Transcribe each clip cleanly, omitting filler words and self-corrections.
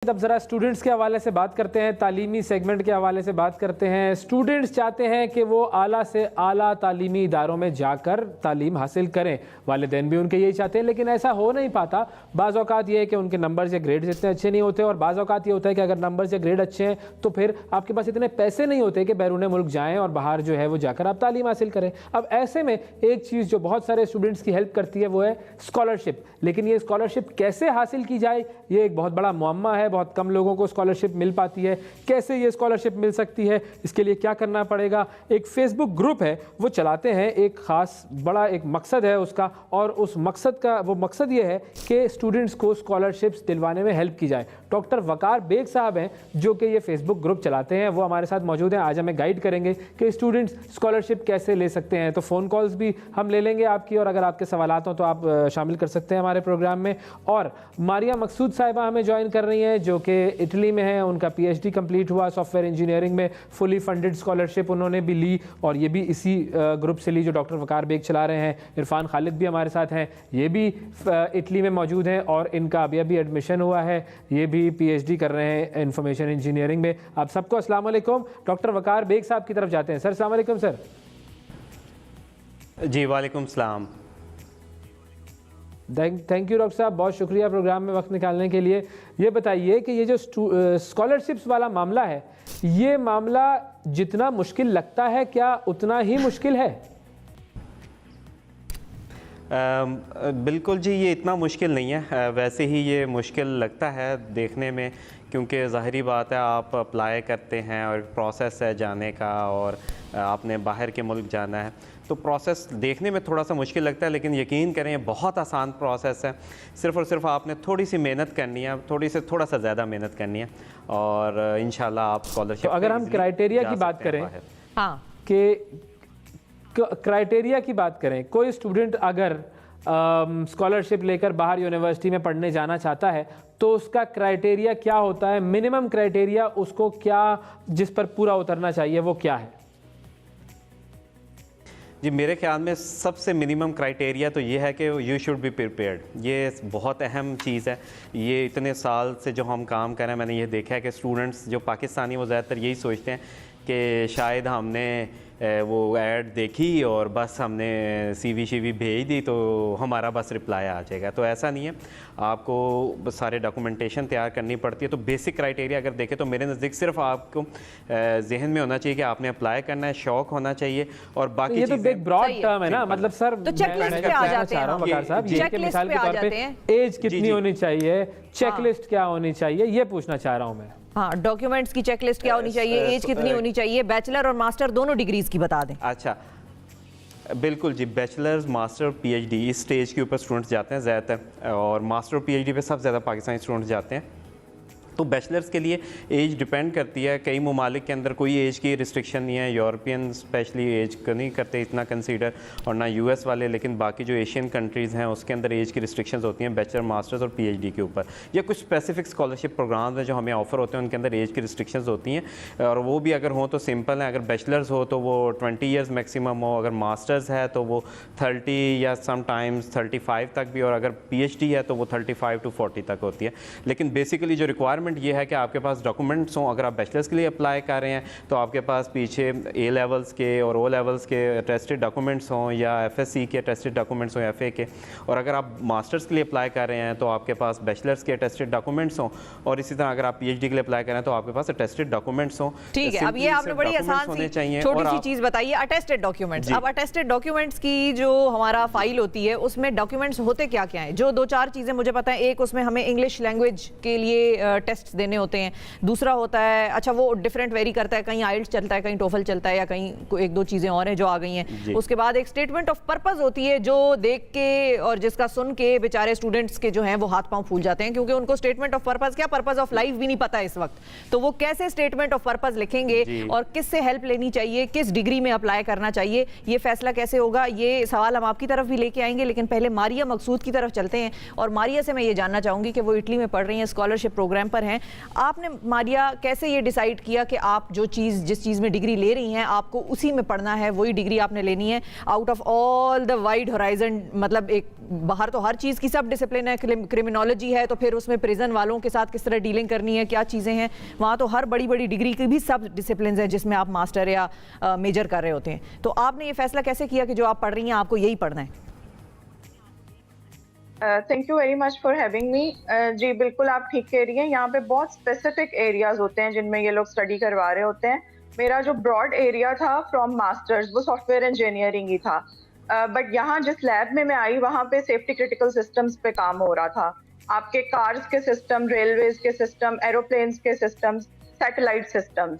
अब ज़रा स्टूडेंट्स के हवाले से बात करते हैं, तालीमी सेगमेंट के हवाले से बात करते हैं। स्टूडेंट्स चाहते हैं कि वो आला से आला तालीमी इदारों में जाकर तालीम हासिल करें। वालिदैन भी उनके यही चाहते हैं, लेकिन ऐसा हो नहीं पाता। बाज़ औक़ात ये है कि उनके नंबर्स या ग्रेड्स इतने अच्छे नहीं होते, और बाज़ औक़ात ये होता है कि अगर नंबर्स या ग्रेड अच्छे हैं तो फिर आपके पास इतने पैसे नहीं होते कि बैरून मुल्क जाएँ और बाहर जो है वो जाकर आप तालीम हासिल करें। अब ऐसे में एक चीज़ जो बहुत सारे स्टूडेंट्स की हेल्प करती है वो है स्कॉलरशिप। लेकिन ये स्कॉलरशिप कैसे हासिल की जाए, ये एक बहुत बड़ा मुअम्मा है। बहुत कम लोगों को स्कॉलरशिप मिल पाती है। कैसे ये स्कॉलरशिप मिल सकती है, इसके लिए क्या करना पड़ेगा? एक फेसबुक ग्रुप है, वो चलाते हैं, एक ख़ास बड़ा एक मकसद है उसका, और उस मकसद का वो मकसद ये है कि स्टूडेंट्स को स्कॉलरशिप्स दिलवाने में हेल्प की जाए। डॉक्टर वकार बेग साहब हैं जो कि ये फेसबुक ग्रुप चलाते हैं, वो हमारे साथ मौजूद हैं। आज हमें गाइड करेंगे कि स्टूडेंट्स स्कॉलरशिप कैसे ले सकते हैं। तो फ़ोन कॉल्स भी हम ले लेंगे आपकी, और अगर आपके सवालात हों तो आप शामिल कर सकते हैं हमारे प्रोग्राम में। और मारिया मकसूद साहिबा हमें ज्वाइन कर रही हैं जो कि इटली में है। उनका PhD कंप्लीट हुआ सॉफ्टवेयर इंजीनियरिंग में, फुली फंडेड स्कॉलरशिप उन्होंने भी ली, और ये भी इसी ग्रुप से ली जो डॉक्टर वकार बेग चला रहे हैं। इरफान खालिद भी हमारे साथ हैं, ये भी इटली में मौजूद हैं, और इनका अभी एडमिशन हुआ है, ये भी PhD कर रहे हैं इंफॉर्मेशन इंजीनियरिंग में। आप सबको अस्सलाम वालेकुम। डॉक्टर वकार बेग साहब की तरफ जाते हैं। सर अस्सलाम वालेकुम। सर जी वालेकुम सलाम। थैंक यू डॉक्टर साहब, बहुत शुक्रिया प्रोग्राम में वक्त निकालने के लिए। ये बताइए कि ये जो स्कॉलरशिप्स वाला मामला है, ये मामला जितना मुश्किल लगता है क्या उतना ही मुश्किल है? बिल्कुल जी, ये इतना मुश्किल नहीं है। वैसे ही ये मुश्किल लगता है देखने में, क्योंकि ज़ाहिरी बात है आप अप्लाई करते हैं और प्रोसेस है जाने का, और आपने बाहर के मुल्क जाना है, तो प्रोसेस देखने में थोड़ा सा मुश्किल लगता है। लेकिन यकीन करें ये बहुत आसान प्रोसेस है। सिर्फ़ और सिर्फ आपने थोड़ी सी मेहनत करनी है, थोड़ा सा ज़्यादा मेहनत करनी है, और इंशाल्लाह आप स्कॉलरशिप। तो अगर हम क्राइटेरिया की बात करें, हाँ, कि क्राइटेरिया की बात करें, कोई स्टूडेंट अगर स्कॉलरशिप लेकर बाहर यूनिवर्सिटी में पढ़ने जाना चाहता है तो उसका क्राइटेरिया क्या होता है? मिनिमम क्राइटेरिया उसको क्या, जिस पर पूरा उतरना चाहिए, वो क्या है? जी मेरे ख्याल में सबसे मिनिमम क्राइटेरिया तो ये है कि यू शुड बी प्रिपेयर्ड। ये बहुत अहम चीज़ है। ये इतने साल से जो हम काम कर रहे हैं, मैंने ये देखा है कि स्टूडेंट्स जो पाकिस्तानी वो ज़्यादातर यही सोचते हैं कि शायद हमने वो ऐड देखी और बस हमने CV भेज दी तो हमारा बस रिप्लाई आ जाएगा। तो ऐसा नहीं है, आपको सारे डॉक्यूमेंटेशन तैयार करनी पड़ती है। तो बेसिक क्राइटेरिया अगर देखें तो मेरे नज़दीक सिर्फ आपको जहन में होना चाहिए कि आपने अप्लाई करना है, शौक होना चाहिए, और बाकी ये तो एक ब्रॉड टर्म है ना, मतलब सर तो चेकलिस्ट पे आ जाते हैं हम। वकार साहब, ये मिसाल के तौर पे एज कितनी होनी चाहिए, चेकलिस्ट क्या होनी चाहिए, ये पूछना चाह रहा हूँ मैं। हाँ, डॉक्यूमेंट्स की चेकलिस्ट क्या होनी चाहिए, एज कितनी होनी चाहिए, बैचलर और मास्टर दोनों डिग्रीज की बता दें। अच्छा बिल्कुल जी, बैचलर्स मास्टर PhD इस स्टेज के ऊपर स्टूडेंट्स जाते हैं ज़्यादातर, और मास्टर PhD पे सबसे ज़्यादा पाकिस्तानी स्टूडेंट्स जाते हैं। तो बैचलर्स के लिए एज डिपेंड करती है। कई ममालिक के अंदर कोई एज की रिस्ट्रिक्शन नहीं है, यूरोपियन स्पेशली एज को नहीं करते इतना कंसीडर, और ना US वाले, लेकिन बाकी जो एशियन कंट्रीज़ हैं उसके अंदर एज की रिस्ट्रिक्शंस होती हैं बैचलर, मास्टर्स और PhD के ऊपर। या कुछ स्पेसिफिक स्कॉलरशिप प्रोग्राम्स हैं जो हमें ऑफ़र होते हैं, उनके अंदर एज की रिस्ट्रिक्शंस होती हैं, और वो भी अगर हों तो सिंपल हैं। अगर बैचलर्स हो तो वो 20 ईयर्स मैक्सिमम हो, अगर मास्टर्स है तो वो 30 या समटाइम्स 35 तक भी, और अगर PhD है तो वो 35 to 40 तक होती है। लेकिन बेसिकली जो रिक्वायरमेंट ये है कि आपके पास डॉक्यूमेंट्स हों। अगर आप बैचलर्स के लिए अप्लाई कर रहे हैं तो आपके पास पीछे A लेवल्स के और O लेवल्स के अटेस्टेड डॉक्यूमेंट्स हों, या FSC के अटेस्टेड डॉक्यूमेंट्स हों, FA के। और अगर आप मास्टर्स के लिए अप्लाई कर रहे हैं तो आपके पास बैचलर्स के अटेस्टेड डॉक्यूमेंट्स हों, और इसी तरह अगर आप PhD के लिए अप्लाई कर रहे हैं तो आपके पास अटेस्टेड डॉक्यूमेंट्स हों। ठीक है, अब ये आपने बड़ी आसान सी छोटी सी चीज़ बताई है, अटेस्टेड डॉक्यूमेंट्स। अब अटेस्टेड डॉक्यूमेंट्स की जो हमारा फाइल होती है उसमें डॉक्यूमेंट्स होते क्या क्या हैं? जो 2-4 चीज़ें मुझे पता है। एक, उसमें हमें इंग्लिश लैंग्वेज के लिए टेस्ट देने होते हैं। दूसरा होता है, अच्छा वो डिफरेंट वेरी करता है, कहीं आइल्स चलता है, कहीं टोफल चलता है, या कहीं 1-2 चीज़ें और हैं जो आ गई हैं। उसके बाद एक स्टेटमेंट ऑफ पर्पस होती है जो देख के और जिसका सुन के बेचारे स्टूडेंट्स के जो हैं वो हाथ पांव फूल जाते हैं, क्योंकि उनको स्टेटमेंट ऑफ पर्पस क्या, पर्पस ऑफ लाइफ भी नहीं पता है इस वक्त। तो वो कैसे स्टेटमेंट ऑफ पर्पस लिखेंगे और किससे हेल्प लेनी चाहिए, किस डिग्री में अप्लाई करना चाहिए, ये फैसला कैसे होगा, ये सवाल हम आपकी तरफ भी लेके आएंगे। लेकिन पहले मारिया मकसूद की तरफ चलते हैं, और मारिया से मैं ये जानना चाहूँगी कि वो इटली में पढ़ रही हैं, स्कॉलरशिप प्रोग्राम पर पर हैं, आपने मारिया कैसे ये डिसाइड किया कि आप जिस चीज़ में डिग्री ले रही हैं आपको उसी में पढ़ना है, वही डिग्री आपने लेनी है out of all the wide horizon? मतलब एक बाहर तो हर चीज़ की सब डिसिप्लिन है, क्रिमिनोलॉजी है तो फिर उसमें प्रिजन वालों के साथ किस तरह डीलिंग करनी है, क्या चीज़ें हैं, वहाँ तो हर बड़ी बड़ी डिग्री की भी सब डिसिप्लिन है जिसमें आप मास्टर या मेजर कर रहे होते हैं। तो आपने ये फैसला कैसे किया कि जो आप पढ़ रही हैं आपको यही पढ़ना है? Thank you very much for having me. जी बिल्कुल आप ठीक कह रही हैं, यहाँ पे बहुत स्पेसिफिक एरियाज होते हैं जिनमें ये लोग स्टडी करवा रहे होते हैं। मेरा जो ब्रॉड एरिया था फ्रॉम मास्टर्स वो सॉफ्टवेयर इंजीनियरिंग ही था, बट यहाँ जिस लैब में मैं आई वहाँ पे सेफ्टी क्रिटिकल सिस्टम्स पे काम हो रहा था। आपके कार्स के सिस्टम, रेलवेज के सिस्टम, एरोप्लेन्स के सिस्टम्स, सैटेलाइट सिस्टम्स,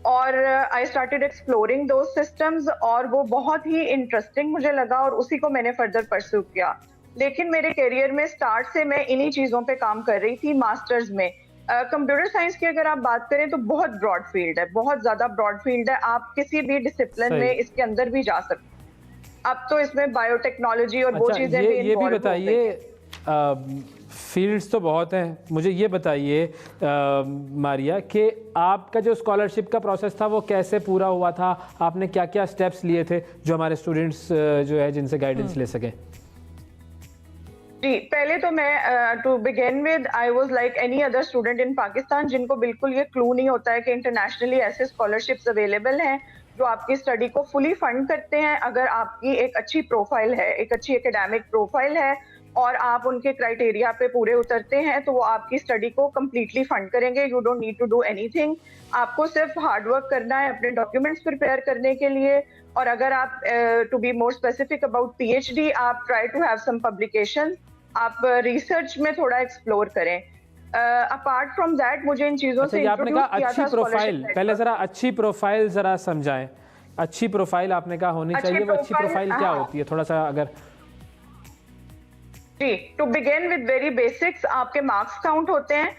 और आई स्टार्टेड एक्सप्लोरिंग दो सिस्टम्स और वो बहुत ही इंटरेस्टिंग मुझे लगा और उसी को मैंने फर्दर परस्यू किया। लेकिन मेरे करियर में स्टार्ट से मैं इन्हीं चीज़ों पे काम कर रही थी। मास्टर्स में कंप्यूटर साइंस की अगर आप बात करें तो बहुत ब्रॉड फील्ड है, बहुत ज़्यादा ब्रॉड फील्ड है, आप किसी भी डिसिप्लिन में इसके अंदर भी जा सकते हैं। अब तो इसमें बायोटेक्नोलॉजी और वो चीज़ें भी ये भी बताइए, फील्ड्स तो बहुत हैं, मुझे ये बताइए मारिया कि आपका जो स्कॉलरशिप का प्रोसेस था वो कैसे पूरा हुआ था, आपने क्या क्या स्टेप्स लिए थे जो हमारे स्टूडेंट्स जो है जिनसे गाइडेंस ले सकें? जी पहले तो मैं to begin with I was like any other student in Pakistan जिनको बिल्कुल ये क्लू नहीं होता है कि इंटरनेशनली ऐसे स्कॉलरशिप्स अवेलेबल हैं जो आपकी स्टडी को फुली फंड करते हैं। अगर आपकी एक अच्छी प्रोफाइल है, एक अच्छी एकेडमिक प्रोफाइल है और आप उनके क्राइटेरिया पे पूरे उतरते हैं तो वो आपकी स्टडी को कम्प्लीटली फंड करेंगे। You don't need to do anything, आपको सिर्फ हार्डवर्क करना है अपने डॉक्यूमेंट्स प्रिपेयर करने के लिए। और अगर आप to be more specific about PhD, आप try to have some publication, आप रिसर्च में थोड़ा एक्सप्लोर करें। अपार्ट फ्रॉम दैट मुझे इन चीज़ों से आपने कहा अच्छी प्रोफाइल, पहले ज़रा अच्छी प्रोफाइल ज़रा समझाएं। अच्छी प्रोफाइल आपने कहा होनी चाहिए, वो अच्छी प्रोफाइल क्या होती है थोड़ा सा अगर? जी to begin with very basics, आपके मार्क्स काउंट होते हैं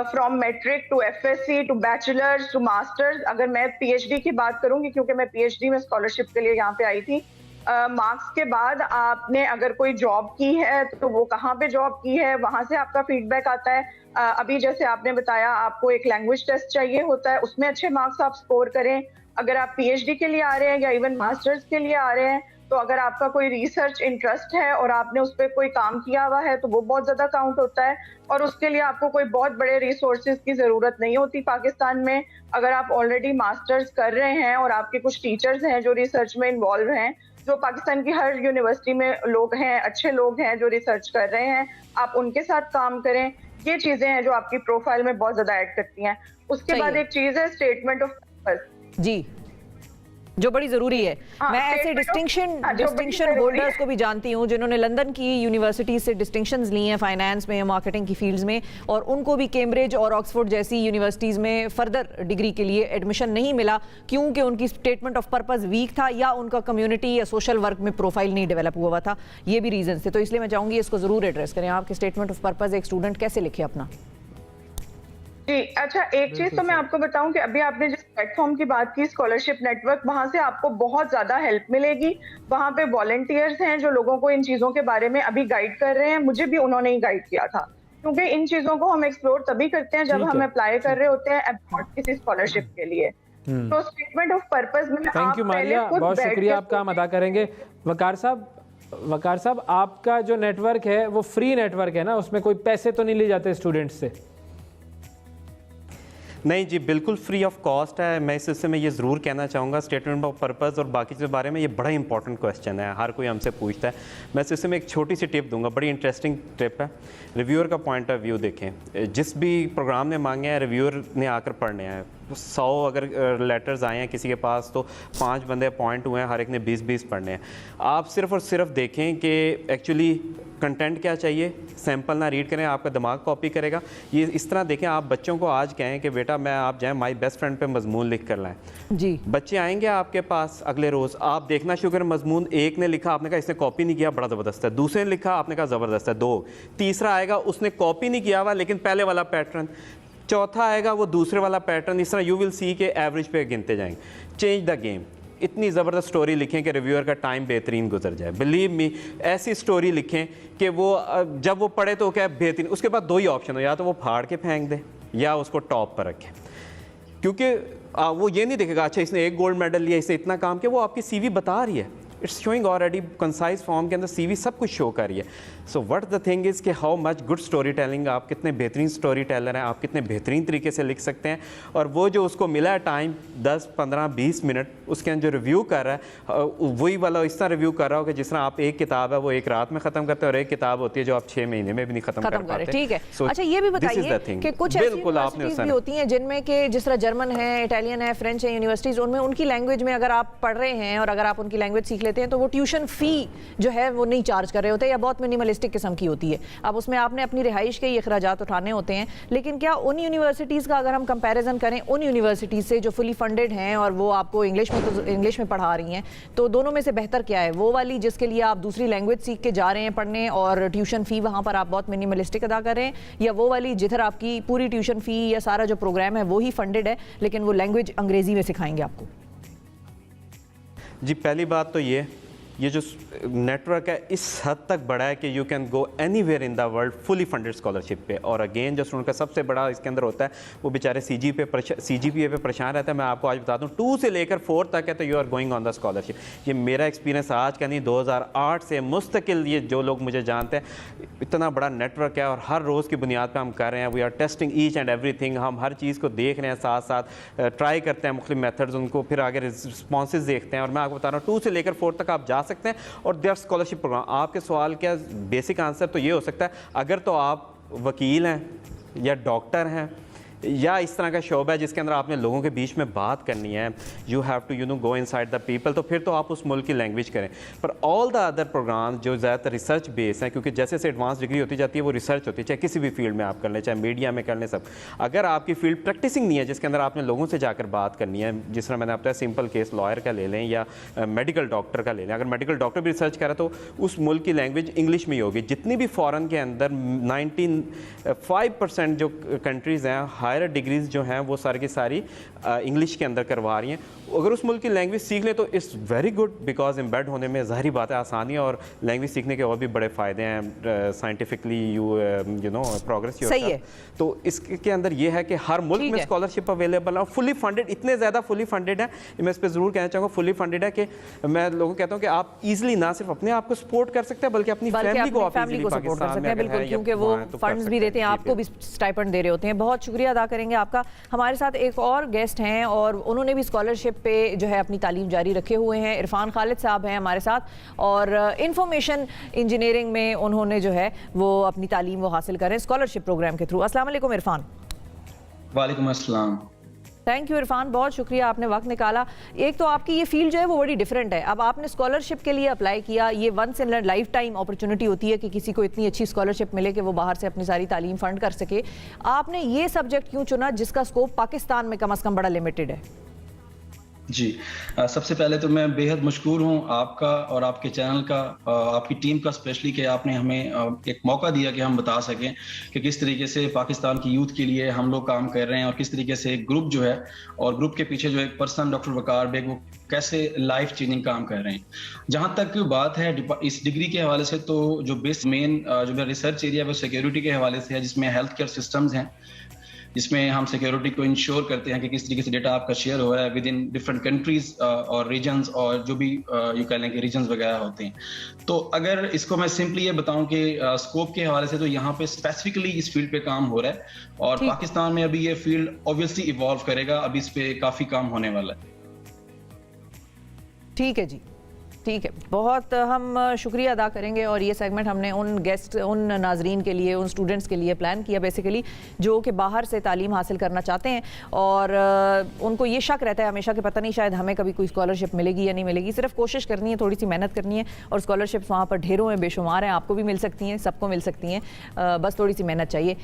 from matric to FSc to bachelors to masters. अगर मैं पीएचडी की बात करूंगी क्योंकि मैं पीएचडी में स्कॉलरशिप के लिए यहाँ पे आई थी, मार्क्स के बाद आपने अगर कोई जॉब की है तो वो कहाँ पे जॉब की है वहां से आपका फीडबैक आता है। अभी जैसे आपने बताया आपको एक लैंग्वेज टेस्ट चाहिए होता है, उसमें अच्छे मार्क्स आप स्कोर करें। अगर आप पीएचडी के लिए आ रहे हैं या इवन मास्टर्स के लिए आ रहे हैं तो अगर आपका कोई रिसर्च इंटरेस्ट है और आपने उस पर कोई काम किया हुआ है तो वो बहुत ज़्यादा काउंट होता है। और उसके लिए आपको कोई बहुत बड़े रिसोर्सेज की ज़रूरत नहीं होती पाकिस्तान में। अगर आप ऑलरेडी मास्टर्स कर रहे हैं और आपके कुछ टीचर्स हैं जो रिसर्च में इन्वॉल्व हैं, जो पाकिस्तान की हर यूनिवर्सिटी में लोग हैं, अच्छे लोग हैं जो रिसर्च कर रहे हैं, आप उनके साथ काम करें। ये चीज़ें हैं जो आपकी प्रोफाइल में बहुत ज़्यादा ऐड करती हैं। उसके बाद एक चीज़ है स्टेटमेंट ऑफ पर्पस, जी जो बड़ी जरूरी है। मैं ऐसे डिस्टिंक्शन होल्डर्स को भी जानती हूँ जिन्होंने लंदन की यूनिवर्सिटी से डिस्टिंक्शंस ली हैं फाइनेंस में या मार्केटिंग की फील्ड्स में, और उनको भी कैम्ब्रिज और ऑक्सफोर्ड जैसी यूनिवर्सिटीज़ में फर्दर डिग्री के लिए एडमिशन नहीं मिला क्योंकि उनकी स्टेटमेंट ऑफ पर्पस वीक था या उनका कम्युनिटी या सोशल वर्क में प्रोफाइल नहीं डेवलप हुआ था। ये भी रीजन थे। तो इसलिए मैं चाहूँगी इसको ज़रूर एड्रेस करें। आपके स्टेटमेंट ऑफ पर्पस एक स्टूडेंट कैसे लिखे अपना? जी अच्छा, एक चीज तो मैं आपको बताऊं कि अभी आपने जिस प्लेटफॉर्म की बात की स्कॉलरशिप नेटवर्क, वहां से आपको बहुत ज्यादा हेल्प मिलेगी। वहां पे वॉलंटियर्स हैं जो लोगों को इन चीजों के बारे में अभी गाइड कर रहे हैं। मुझे भी उन्होंने ही गाइड किया था क्योंकि इन चीजों को हम एक्सप्लोर तभी करते हैं जब हम अप्लाई कर रहे होते हैं किसी स्कॉलरशिप के लिए। तो स्टेटमेंट ऑफ पर्पस में थैंक यू मारिया, बहुत शुक्रिया, आपका हम अदा करेंगे। वकार साहब आपका जो नेटवर्क है वो फ्री नेटवर्क है ना, उसमें कोई पैसे तो नहीं लिए जाते स्टूडेंट्स से? नहीं जी, बिल्कुल फ्री ऑफ कॉस्ट है। मैं इस हिस्से में ये ज़रूर कहना चाहूँगा, स्टेटमेंट ऑफ पर्पस और बाकी के बारे में ये बड़ा इंपॉर्टेंट क्वेश्चन है, हर कोई हमसे पूछता है। मैं इस हिस्से में एक छोटी सी टिप दूंगा, बड़ी इंटरेस्टिंग टिप है। रिव्यूअर का पॉइंट ऑफ व्यू देखें। जिस भी प्रोग्राम ने मांगे हैं रिव्यूअर ने आकर पढ़ने हैं। 100 अगर लेटर्स आए हैं किसी के पास तो 5 बंदे अपॉइंट हुए हैं, हर एक ने 20-20 पढ़ने हैं। आप सिर्फ और सिर्फ देखें कि एक्चुअली कंटेंट क्या चाहिए, सैंपल ना रीड करें, आपका दिमाग कॉपी करेगा। ये इस तरह देखें, आप बच्चों को आज कहें कि बेटा मैं आप जाएं माई बेस्ट फ्रेंड पे मजमून लिख कर लाएं जी, बच्चे आएंगे आपके पास अगले रोज़, आप देखना शुरू करें मजमून। एक ने लिखा, आपने कहा इसने कॉपी नहीं किया, बड़ा ज़बरदस्त है। दूसरे ने लिखा, आपने कहा ज़बरदस्त है, 2। तीसरा आएगा, उसने कॉपी नहीं किया हुआ लेकिन पहले वाला पैटर्न। चौथा आएगा वो दूसरे वाला पैटर्न। इस तरह यू विल सी के एवरेज पे गिनते जाएंगे। चेंज द गेम, इतनी ज़बरदस्त स्टोरी लिखें कि रिव्यूअर का टाइम बेहतरीन गुजर जाए। बिलीव मी, ऐसी स्टोरी लिखें कि वो जब वो पढ़े तो क्या बेहतरीन, उसके बाद दो ही ऑप्शन हो, या तो वो फाड़ के फेंक दे या उसको टॉप पर रखें, क्योंकि वो ये नहीं देखेगा अच्छा इसने 1 गोल्ड मेडल लिया, इसने इतना काम किया, वो आपकी CV बता रही है, it's showing already concise form के अंदर CV सब कुछ शो कर रही है। So what the thing is कि how much good story telling, आप कितने बेहतरीन स्टोरी टेलर हैं, आप कितने बेहतरीन तरीके से लिख सकते हैं। और वो जो उसको मिला है टाइम 10, 15, 20 मिनट, उसके अंदर जो रिव्यू कर रहा है वही वाला इस तरह रिव्यू कर रहा हो कि जिस तरह आप एक किताब है वो एक रात में ख़त्म करते हैं और एक किताब होती है जो आप 6 महीने में भी नहीं ख़त्म कर पाते। ठीक है। अच्छा ये भी बताइए कि कुछ यूनिवर्सिटीज़ भी होती हैं जिनमें कि जिस तरह जर्मन है, इटालियन है, फ्रेंच है यूनिवर्सिटीज़, उनमें उनकी लैंग्वेज में अगर आप पढ़ रहे हैं और अगर आप उनकी लैंग्वेज सीख लेते हैं तो वो ट्यूशन फ़ी जो है वो नहीं चार्ज कर रहे होते या बहुत मिनिमलिस्टिक किस्म की होती है। अब उसमें आपने अपनी रिहाइश के अखराजात उठाने होते हैं, लेकिन क्या उन यूनिवर्सिटीज़ का अगर हम कंपैरिजन करें उन यूनिवर्सिटीज़ से जो फुली फंडेड हैं और वो आपको इंग्लिश में पढ़ा रही हैं, तो दोनों में से बेहतर क्या है? वो वाली जिसके लिए आप दूसरी लैंग्वेज सीख के जा रहे हैं पढ़ने और ट्यूशन फ़ी वहाँ पर आप बहुत मिनिमलिस्टिक अदा कर रहे हैं, या वो वाली जिधर आपकी पूरी ट्यूशन फ़ी या सारा जो प्रोग्राम है वो ही फंडेड है लेकिन वो लैंग्वेज अंग्रेज़ी में सिखाएंगे आपको? जी, पहली बात तो ये जो नेटवर्क है इस हद तक बड़ा है कि you can go anywhere in the world fully funded scholarship पे। और अगेन जो स्टूडेंट का सबसे बड़ा इसके अंदर होता है वो बेचारे CGPA पे परेशान रहता है। मैं आपको आज बता दूं 2 से लेकर 4 तक है तो you are going on the scholarship. ये मेरा एक्सपीरियंस आज का नहीं, 2008 से मुस्तकिल ये जो लोग मुझे जानते हैं, इतना बड़ा नेटवर्क है और हर रोज़ की बुनियाद पर हम कर रहे हैं। We are testing each and everything, हम हर चीज़ को देख रहे हैं, साथ साथ ट्राई करते हैं मुख्तलिफ मेथड्स, उनको फिर आगे रिस्पॉन्सेज देखते हैं। और मैं आपको बता रहा हूँ 2 से लेकर 4 तक आप जा सकते हैं और देयर स्कॉलरशिप प्रोग्राम। आपके सवाल क्या बेसिक आंसर तो ये हो सकता है, अगर तो आप वकील हैं या डॉक्टर हैं या इस तरह का शोबा है जिसके अंदर आपने लोगों के बीच में बात करनी है, you have to go inside the people, तो फिर तो आप उस मुल्क की लैंग्वेज करें। पर ऑल द अदर प्रोग्राम जो ज़्यादातर रिसर्च बेस हैं, क्योंकि जैसे से एडवांस डिग्री होती जाती है वो रिसर्च होती है, चाहे किसी भी फील्ड में आप कर लें, चाहे मीडिया में कर लें, सब। अगर आपकी फील्ड प्रैक्टिसिंग नहीं है जिसके अंदर आपने लोगों से जाकर बात करनी है, जिस तरह मैंने बताया सिंपल केस लॉयर का ले लें या मेडिकल डॉक्टर का ले लें, अगर मेडिकल डॉक्टर भी रिसर्च करें तो उस मुल्क की लैंग्वेज इंग्लिश में ही होगी। जितनी भी फ़ॉरेन के अंदर 95% जो कंट्रीज़ हैं हायर डिग्रीज जो हैं वो सारी की सारी इंग्लिश के अंदर करवा रही हैं। अगर उस मुल्क की लैंग्वेज सीख ले तो it's very good, because embed होने में ज़ाहिरी बात है आसानी है और लैंग्वेज सीखने के और भी बड़े फ़ायदे हैं, साइंटिफिकली यू नो प्रोग्रेस सही है। तो इसके अंदर ये है कि हर मुल्क में स्कॉलरशिप अवेलेबल है, फुली फंडेड, इतने ज़्यादा फुली फंडेड है। मैं इस पर ज़रूर कहना चाहूँगा फुली फंडेड है कि मैं लोगों को कहता हूँ कि आप ईजिली ना सिर्फ अपने आप को सपोर्ट कर सकते हैं बल्कि अपनी फैमिली को आप ईजिली सपोर्ट कर सकते हैं। बिल्कुल, क्योंकि वो फंड्स भी देते हैं, आपको भी स्टाइपेंड दे रहे होते हैं। बहुत शुक्रिया अदा करेंगे आपका। हमारे साथ एक और गेस्ट हैं और उन्होंने भी स्कॉलरशिप पे जो है अपनी तालीम जारी रखे हुए हैं। इरफान खालिद साहब हैं हमारे साथ और इंफॉर्मेशन इंजीनियरिंग में उन्होंने जो है वो अपनी तालीम वो हासिल करें स्कॉलरशिप प्रोग्राम के थ्रू। अस्सलाम वालेकुम इरफान। वालेकुम अस्सलाम। थैंक यू इरफान, बहुत शुक्रिया आपने वक्त निकाला। एक तो आपकी ये फील्ड जो है वो बड़ी डिफरेंट है। अब आपने स्कॉलरशिप के लिए अप्लाई किया, ये once in life time opportunity होती है कि किसी को इतनी अच्छी स्कॉलरशिप मिले कि वो बाहर से अपनी सारी तालीम फंड कर सके। आपने ये सब्जेक्ट क्यों चुना जिसका स्कोप पाकिस्तान में कम से कम बड़ा लिमिटेड है? जी, सबसे पहले तो मैं बेहद मशकूर हूँ आपका और आपके चैनल का, आपकी टीम का स्पेशली कि आपने हमें एक मौका दिया कि हम बता सकें कि किस तरीके से पाकिस्तान की यूथ के लिए हम लोग काम कर रहे हैं और किस तरीके से एक ग्रुप जो है और ग्रुप के पीछे जो एक पर्सन डॉक्टर वकार बेग वो कैसे लाइफ चेंजिंग काम कर रहे हैं। जहाँ तक बात है इस डिग्री के हवाले से, तो जो बेस मेन जो मेरा रिसर्च एरिया है वो सिक्योरिटी के हवाले से है, जिसमें हेल्थ केयर सिस्टम्स हैं, जिसमें हम सिक्योरिटी को इंश्योर करते हैं कि किस तरीके से डेटा आपका शेयर हो रहा है विद इन डिफरेंट कंट्रीज और रीजन्स और जो भी यू कह लें कि रीजन्स वगैरह होते हैं। तो अगर इसको मैं सिंपली ये बताऊं कि स्कोप के हवाले से तो यहाँ पे स्पेसिफिकली इस फील्ड पे काम हो रहा है और पाकिस्तान में अभी ये फील्ड ऑब्वियसली इवॉल्व करेगा, अभी इस पे काफी काम होने वाला है। ठीक है जी, ठीक है, बहुत हम शुक्रिया अदा करेंगे। और ये सेगमेंट हमने उन गेस्ट, उन नाजरीन के लिए, उन स्टूडेंट्स के लिए प्लान किया बेसिकली जो कि बाहर से तालीम हासिल करना चाहते हैं और उनको ये शक रहता है हमेशा कि पता नहीं शायद हमें कभी कोई स्कॉलरशिप मिलेगी या नहीं मिलेगी। सिर्फ कोशिश करनी है, थोड़ी सी मेहनत करनी है और स्कॉलरशिप्स वहाँ पर ढेरों हैं, बेशुमार हैं, आपको भी मिल सकती हैं, सबको मिल सकती हैं, बस थोड़ी सी मेहनत चाहिए।